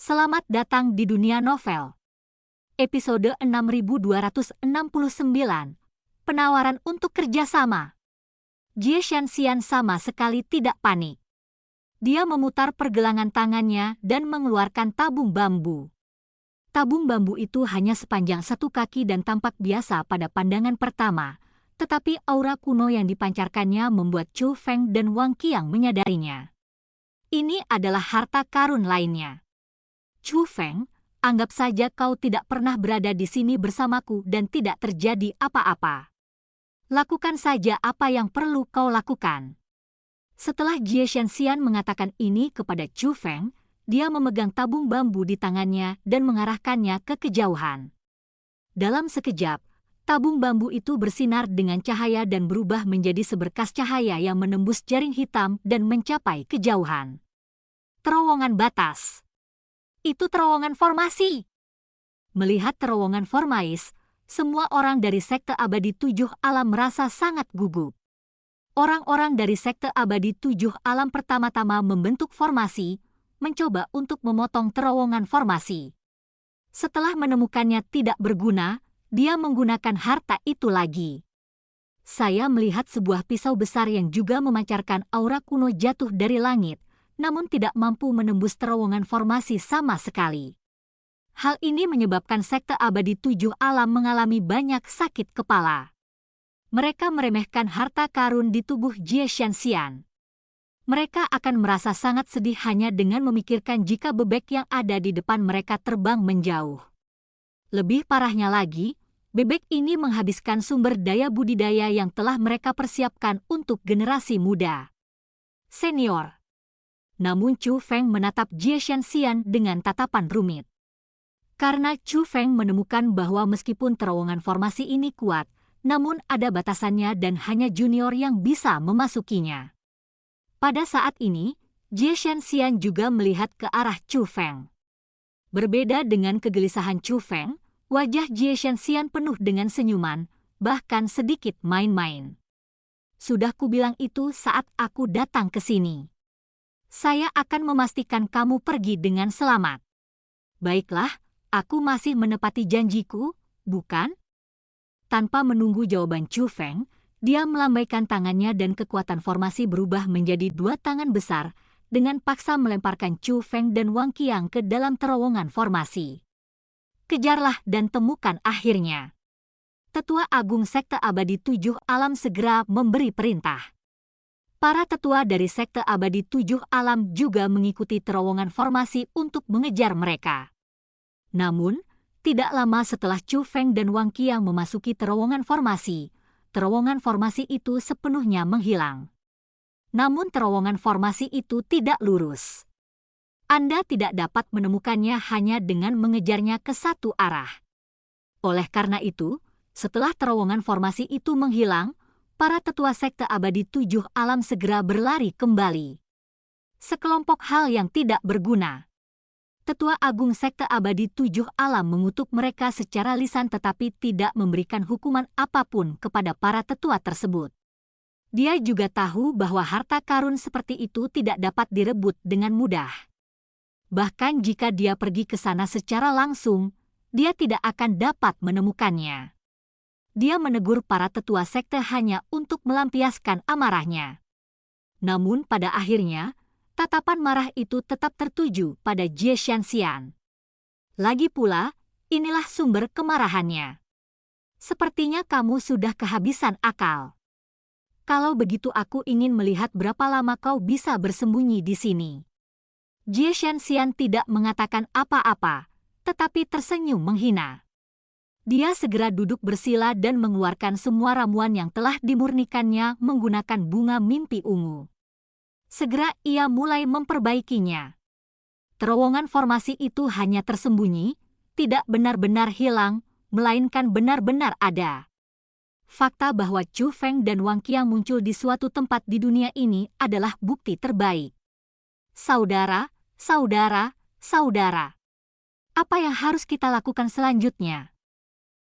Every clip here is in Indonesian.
Selamat datang di dunia novel. Episode 6269. Penawaran untuk kerjasama. Jie Shanxian sama sekali tidak panik. Dia memutar pergelangan tangannya dan mengeluarkan tabung bambu. Tabung bambu itu hanya sepanjang 1 kaki dan tampak biasa pada pandangan pertama, tetapi aura kuno yang dipancarkannya membuat Chu Feng dan Wang Qiang menyadarinya. Ini adalah harta karun lainnya. Chu Feng, anggap saja kau tidak pernah berada di sini bersamaku dan tidak terjadi apa-apa. Lakukan saja apa yang perlu kau lakukan. Setelah Jie Shanxian mengatakan ini kepada Chu Feng, dia memegang tabung bambu di tangannya dan mengarahkannya ke kejauhan. Dalam sekejap, tabung bambu itu bersinar dengan cahaya dan berubah menjadi seberkas cahaya yang menembus jaring hitam dan mencapai kejauhan. Terowongan batas. Itu terowongan formasi. Melihat terowongan formais, semua orang dari Sekte Abadi 7 Alam merasa sangat gugup. Orang-orang dari Sekte Abadi 7 Alam pertama-tama membentuk formasi, mencoba untuk memotong terowongan formasi. Setelah menemukannya tidak berguna, dia menggunakan harta itu lagi. Saya melihat sebuah pisau besar yang juga memancarkan aura kuno jatuh dari langit, namun tidak mampu menembus terowongan formasi sama sekali. Hal ini menyebabkan Sekte Abadi 7 Alam mengalami banyak sakit kepala. Mereka meremehkan harta karun di tubuh Jie Shanxian. Mereka akan merasa sangat sedih hanya dengan memikirkan jika bebek yang ada di depan mereka terbang menjauh. Lebih parahnya lagi, bebek ini menghabiskan sumber daya budidaya yang telah mereka persiapkan untuk generasi muda. Senior. Namun Chu Feng menatap Jie Shanxian dengan tatapan rumit. Karena Chu Feng menemukan bahwa meskipun terowongan formasi ini kuat, namun ada batasannya dan hanya junior yang bisa memasukinya. Pada saat ini, Jie Shanxian juga melihat ke arah Chu Feng. Berbeda dengan kegelisahan Chu Feng, wajah Jie Shanxian penuh dengan senyuman, bahkan sedikit main-main. Sudah kubilang itu saat aku datang ke sini. Saya akan memastikan kamu pergi dengan selamat. Baiklah, aku masih menepati janjiku, bukan? Tanpa menunggu jawaban Chu Feng, dia melambaikan tangannya dan kekuatan formasi berubah menjadi 2 tangan besar, dengan paksa melemparkan Chu Feng dan Wang Qiang ke dalam terowongan formasi. Kejarlah dan temukan akhirnya. Tetua Agung Sekte Abadi 7 Alam segera memberi perintah. Para tetua dari Sekte Abadi 7 Alam juga mengikuti terowongan formasi untuk mengejar mereka. Namun, tidak lama setelah Chu Feng dan Wang Qiang memasuki terowongan formasi itu sepenuhnya menghilang. Namun terowongan formasi itu tidak lurus. Anda tidak dapat menemukannya hanya dengan mengejarnya ke satu arah. Oleh karena itu, setelah terowongan formasi itu menghilang, para tetua Sekte Abadi 7 Alam segera berlari kembali. Sekelompok hal yang tidak berguna. Tetua Agung Sekte Abadi 7 Alam mengutuk mereka secara lisan tetapi tidak memberikan hukuman apapun kepada para tetua tersebut. Dia juga tahu bahwa harta karun seperti itu tidak dapat direbut dengan mudah. Bahkan jika dia pergi ke sana secara langsung, dia tidak akan dapat menemukannya. Dia menegur para tetua sekte hanya untuk melampiaskan amarahnya. Namun pada akhirnya, tatapan marah itu tetap tertuju pada Jie Shanxian. Lagi pula, inilah sumber kemarahannya. Sepertinya kamu sudah kehabisan akal. Kalau begitu aku ingin melihat berapa lama kau bisa bersembunyi di sini. Jie Shanxian tidak mengatakan apa-apa, tetapi tersenyum menghina. Dia segera duduk bersila dan mengeluarkan semua ramuan yang telah dimurnikannya menggunakan bunga mimpi ungu. Segera ia mulai memperbaikinya. Terowongan formasi itu hanya tersembunyi, tidak benar-benar hilang, melainkan benar-benar ada. Fakta bahwa Chu Feng dan Wang Qiang muncul di suatu tempat di dunia ini adalah bukti terbaik. Saudara, saudara, saudara. Apa yang harus kita lakukan selanjutnya?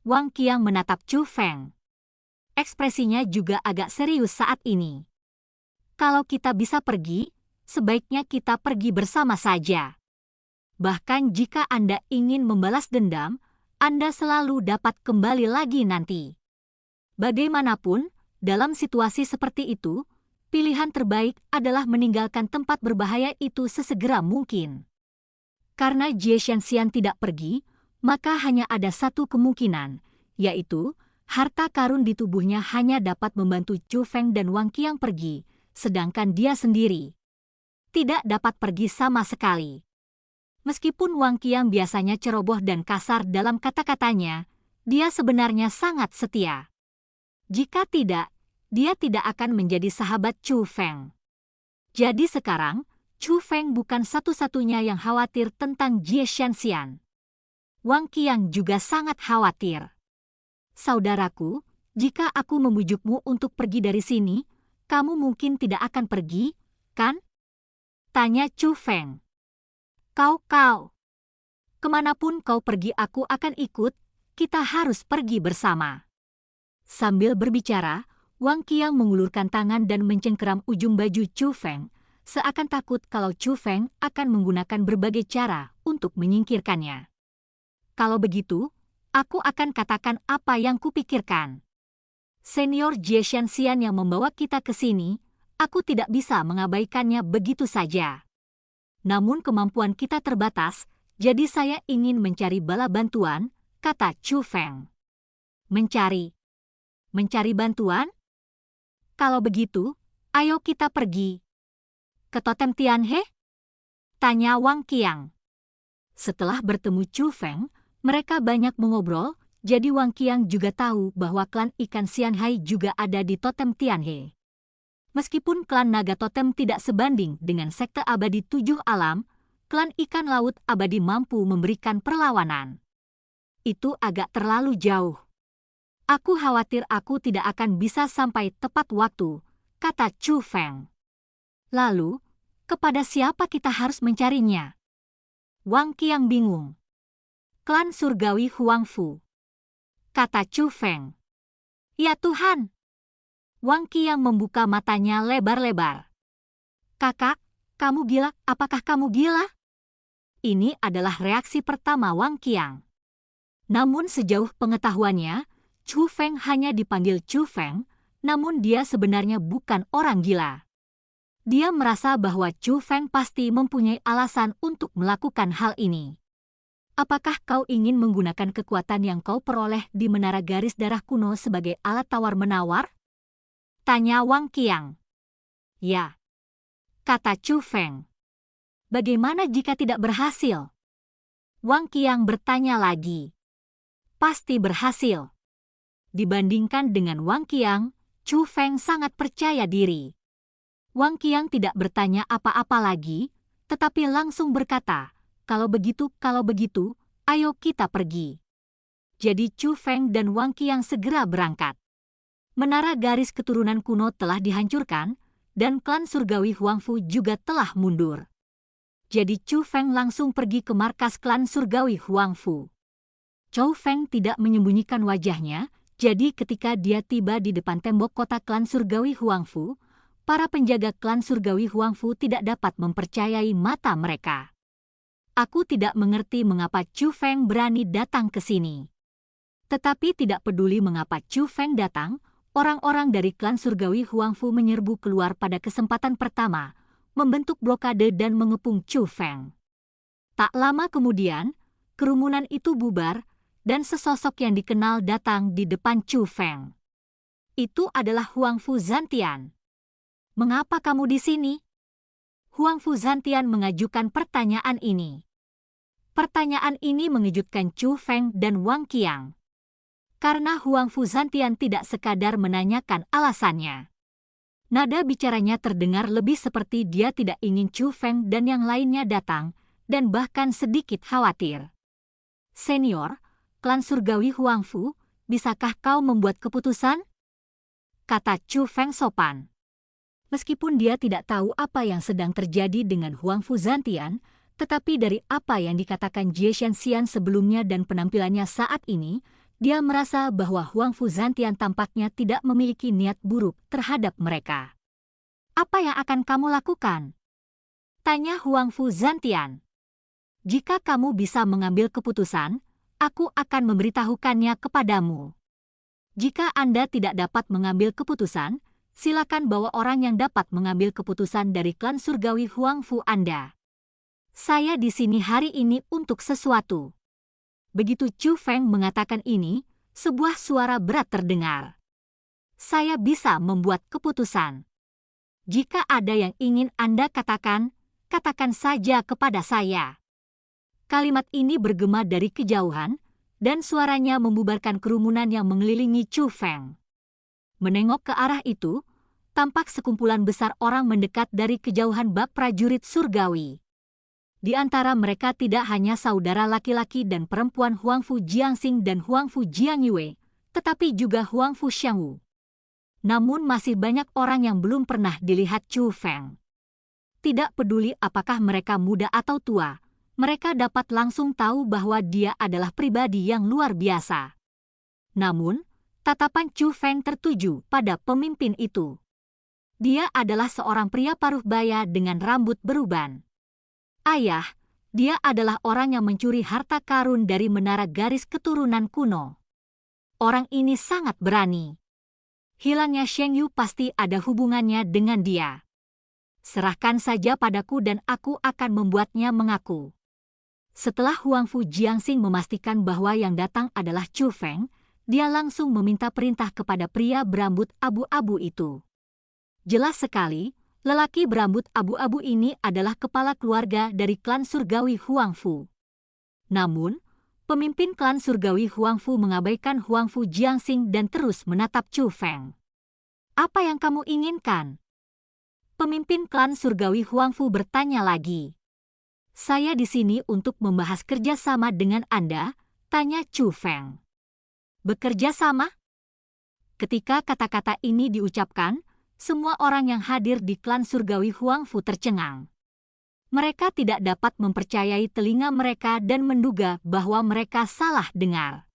Wang Qiang menatap Chu Feng. Ekspresinya juga agak serius saat ini. Kalau kita bisa pergi, sebaiknya kita pergi bersama saja. Bahkan jika Anda ingin membalas dendam, Anda selalu dapat kembali lagi nanti. Bagaimanapun, dalam situasi seperti itu, pilihan terbaik adalah meninggalkan tempat berbahaya itu sesegera mungkin. Karena Jie Shanxian tidak pergi, maka hanya ada satu kemungkinan, yaitu harta karun di tubuhnya hanya dapat membantu Chu Feng dan Wang Qiang pergi, sedangkan dia sendiri tidak dapat pergi sama sekali. Meskipun Wang Qiang biasanya ceroboh dan kasar dalam kata-katanya, dia sebenarnya sangat setia. Jika tidak, dia tidak akan menjadi sahabat Chu Feng. Jadi sekarang, Chu Feng bukan satu-satunya yang khawatir tentang Jie Shanxian. Wang Qiang juga sangat khawatir. Saudaraku, jika aku membujukmu untuk pergi dari sini, kamu mungkin tidak akan pergi, kan? Tanya Chu Feng. Kau. Kemanapun kau pergi aku akan ikut, kita harus pergi bersama. Sambil berbicara, Wang Qiang mengulurkan tangan dan mencengkeram ujung baju Chu Feng, seakan takut kalau Chu Feng akan menggunakan berbagai cara untuk menyingkirkannya. Kalau begitu, aku akan katakan apa yang kupikirkan. Senior Jie Shanxian yang membawa kita ke sini, aku tidak bisa mengabaikannya begitu saja. Namun kemampuan kita terbatas, jadi saya ingin mencari bala bantuan, kata Chu Feng. Mencari bantuan? Kalau begitu, ayo kita pergi. Ke totem Tianhe? Tanya Wang Qiang. Setelah bertemu Chu Feng, mereka banyak mengobrol, jadi Wang Qiang juga tahu bahwa klan ikan Xianhai juga ada di totem Tianhe. Meskipun klan naga totem tidak sebanding dengan sekte abadi 7 alam, klan ikan laut abadi mampu memberikan perlawanan. Itu agak terlalu jauh. Aku khawatir aku tidak akan bisa sampai tepat waktu, kata Chu Feng. Lalu, kepada siapa kita harus mencarinya? Wang Qiang bingung. Klan surgawi Huangfu, kata Chu Feng. Ya Tuhan! Wang Qiang membuka matanya lebar-lebar. Kakak, kamu gila? Apakah kamu gila? Ini adalah reaksi pertama Wang Qiang. Namun sejauh pengetahuannya, Chu Feng hanya dipanggil Chu Feng, namun dia sebenarnya bukan orang gila. Dia merasa bahwa Chu Feng pasti mempunyai alasan untuk melakukan hal ini. Apakah kau ingin menggunakan kekuatan yang kau peroleh di menara garis darah kuno sebagai alat tawar-menawar? Tanya Wang Qiang. Ya, kata Chu Feng. Bagaimana jika tidak berhasil? Wang Qiang bertanya lagi. Pasti berhasil. Dibandingkan dengan Wang Qiang, Chu Feng sangat percaya diri. Wang Qiang tidak bertanya apa-apa lagi, tetapi langsung berkata, kalau begitu, ayo kita pergi. Jadi Chu Feng dan Wang Qiang segera berangkat. Menara garis keturunan kuno telah dihancurkan, dan klan surgawi Huangfu juga telah mundur. Jadi Chu Feng langsung pergi ke markas klan surgawi Huangfu. Chu Feng tidak menyembunyikan wajahnya, jadi ketika dia tiba di depan tembok kota klan surgawi Huangfu, para penjaga klan surgawi Huangfu tidak dapat mempercayai mata mereka. Aku tidak mengerti mengapa Chu Feng berani datang ke sini. Tetapi tidak peduli mengapa Chu Feng datang, orang-orang dari klan surgawi Huangfu menyerbu keluar pada kesempatan pertama, membentuk blokade dan mengepung Chu Feng. Tak lama kemudian, kerumunan itu bubar, dan sesosok yang dikenal datang di depan Chu Feng. Itu adalah Huangfu Zantian. Mengapa kamu di sini? Huangfu Zantian mengajukan pertanyaan ini. Pertanyaan ini mengejutkan Chu Feng dan Wang Qiang. Karena Huangfu Zantian tidak sekadar menanyakan alasannya. Nada bicaranya terdengar lebih seperti dia tidak ingin Chu Feng dan yang lainnya datang, dan bahkan sedikit khawatir. Senior, klan surgawi Huangfu, bisakah kau membuat keputusan? Kata Chu Feng sopan. Meskipun dia tidak tahu apa yang sedang terjadi dengan Huangfu Zantian, tetapi dari apa yang dikatakan Jie Shanxian sebelumnya dan penampilannya saat ini, dia merasa bahwa Huangfu Zantian tampaknya tidak memiliki niat buruk terhadap mereka. Apa yang akan kamu lakukan? Tanya Huangfu Zantian. Jika kamu bisa mengambil keputusan, aku akan memberitahukannya kepadamu. Jika Anda tidak dapat mengambil keputusan, silakan bawa orang yang dapat mengambil keputusan dari klan surgawi Huangfu Anda. Saya di sini hari ini untuk sesuatu. Begitu Chu Feng mengatakan ini, sebuah suara berat terdengar. Saya bisa membuat keputusan. Jika ada yang ingin Anda katakan, katakan saja kepada saya. Kalimat ini bergema dari kejauhan, dan suaranya membubarkan kerumunan yang mengelilingi Chu Feng. Menengok ke arah itu, tampak sekumpulan besar orang mendekat dari kejauhan bak prajurit surgawi. Di antara mereka tidak hanya saudara laki-laki dan perempuan Huangfu Jiangxing dan Huangfu Jiangyue, tetapi juga Huangfu Xiangwu. Namun masih banyak orang yang belum pernah dilihat Chu Feng. Tidak peduli apakah mereka muda atau tua, mereka dapat langsung tahu bahwa dia adalah pribadi yang luar biasa. Namun, tatapan Chu Feng tertuju pada pemimpin itu. Dia adalah seorang pria paruh baya dengan rambut beruban. Ayah, dia adalah orang yang mencuri harta karun dari menara garis keturunan kuno. Orang ini sangat berani. Hilangnya Sheng Yu pasti ada hubungannya dengan dia. Serahkan saja padaku dan aku akan membuatnya mengaku. Setelah Huangfu Jiangxing memastikan bahwa yang datang adalah Chu Feng, dia langsung meminta perintah kepada pria berambut abu-abu itu. Jelas sekali, lelaki berambut abu-abu ini adalah kepala keluarga dari klan surgawi Huangfu. Namun, pemimpin klan surgawi Huangfu mengabaikan Huangfu Jiangxing dan terus menatap Chu Feng. Apa yang kamu inginkan? Pemimpin klan surgawi Huangfu bertanya lagi. Saya di sini untuk membahas kerjasama dengan Anda, tanya Chu Feng. Bekerja sama? Ketika kata-kata ini diucapkan, semua orang yang hadir di klan surgawi Huangfu tercengang. Mereka tidak dapat mempercayai telinga mereka dan menduga bahwa mereka salah dengar.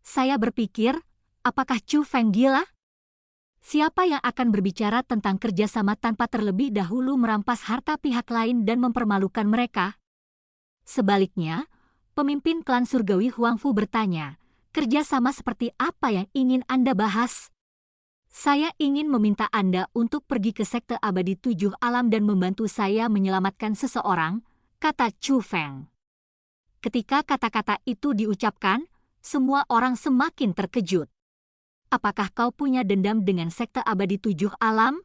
Saya berpikir, apakah Chu Feng gila? Siapa yang akan berbicara tentang kerjasama tanpa terlebih dahulu merampas harta pihak lain dan mempermalukan mereka? Sebaliknya, pemimpin klan surgawi Huangfu bertanya, kerjasama seperti apa yang ingin Anda bahas? Saya ingin meminta Anda untuk pergi ke sekte abadi 7 alam dan membantu saya menyelamatkan seseorang, kata Chu Feng. Ketika kata-kata itu diucapkan, semua orang semakin terkejut. Apakah kau punya dendam dengan sekte abadi 7 alam?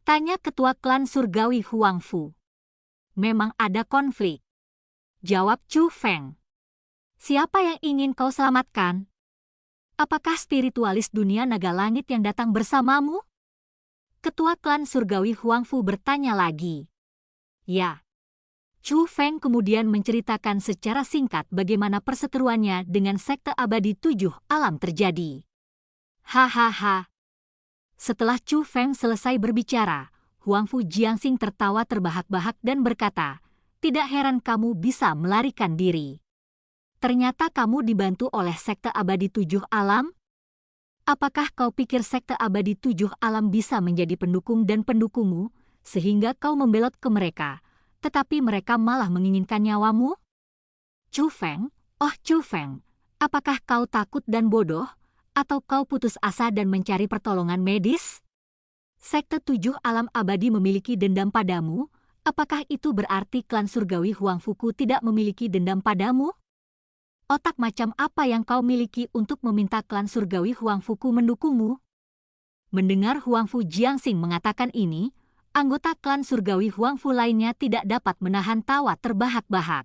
Tanya ketua klan surgawi Huangfu. Memang ada konflik. Jawab Chu Feng. Siapa yang ingin kau selamatkan? Apakah spiritualis dunia naga langit yang datang bersamamu? Ketua klan surgawi Huangfu bertanya lagi. Ya. Chu Feng kemudian menceritakan secara singkat bagaimana perseteruannya dengan sekte abadi 7 alam terjadi. Hahaha. Setelah Chu Feng selesai berbicara, Huangfu Jiangxing tertawa terbahak-bahak dan berkata, tidak heran kamu bisa melarikan diri. Ternyata kamu dibantu oleh sekte abadi 7 alam? Apakah kau pikir sekte abadi 7 alam bisa menjadi pendukung dan pendukungmu, sehingga kau membelot ke mereka, tetapi mereka malah menginginkan nyawamu? Chu Feng, oh Chu Feng, apakah kau takut dan bodoh? Atau kau putus asa dan mencari pertolongan medis? Sekte 7 alam abadi memiliki dendam padamu, apakah itu berarti klan surgawi Huangfuku tidak memiliki dendam padamu? Otak macam apa yang kau miliki untuk meminta klan surgawi Huangfuku mendukungmu? Mendengar Huangfu Jiangxing mengatakan ini, anggota klan surgawi Huangfu lainnya tidak dapat menahan tawa terbahak-bahak.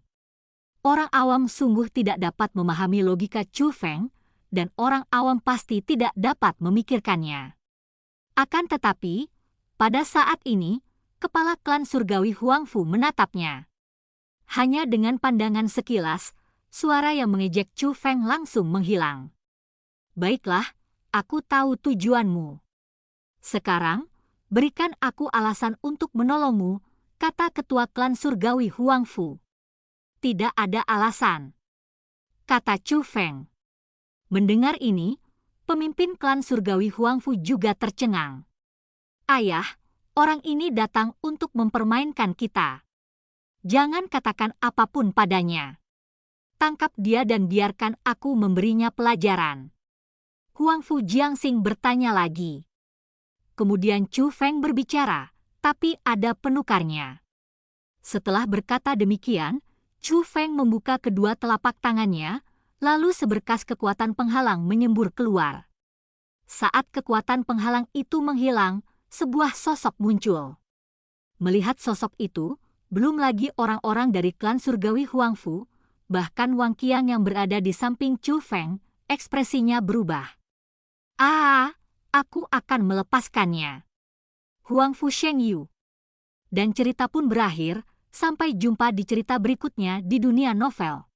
Orang awam sungguh tidak dapat memahami logika Chu Feng, dan orang awam pasti tidak dapat memikirkannya. Akan tetapi, pada saat ini, kepala klan surgawi Huangfu menatapnya. Hanya dengan pandangan sekilas, suara yang mengejek Chu Feng langsung menghilang. Baiklah, aku tahu tujuanmu. Sekarang, berikan aku alasan untuk menolongmu, kata ketua klan surgawi Huangfu. Tidak ada alasan, kata Chu Feng. Mendengar ini, pemimpin klan surgawi Huangfu juga tercengang. Ayah, orang ini datang untuk mempermainkan kita. Jangan katakan apapun padanya. Tangkap dia dan biarkan aku memberinya pelajaran. Huangfu Jiangxing bertanya lagi. Kemudian Chu Feng berbicara, tapi ada penukarnya. Setelah berkata demikian, Chu Feng membuka kedua telapak tangannya, lalu seberkas kekuatan penghalang menyembur keluar. Saat kekuatan penghalang itu menghilang, sebuah sosok muncul. Melihat sosok itu, belum lagi orang-orang dari klan surgawi Huangfu, bahkan Wang Qiang yang berada di samping Chu Feng, ekspresinya berubah. Aku akan melepaskannya. Huangfu Shengyu. Dan cerita pun berakhir, sampai jumpa di cerita berikutnya di dunia novel.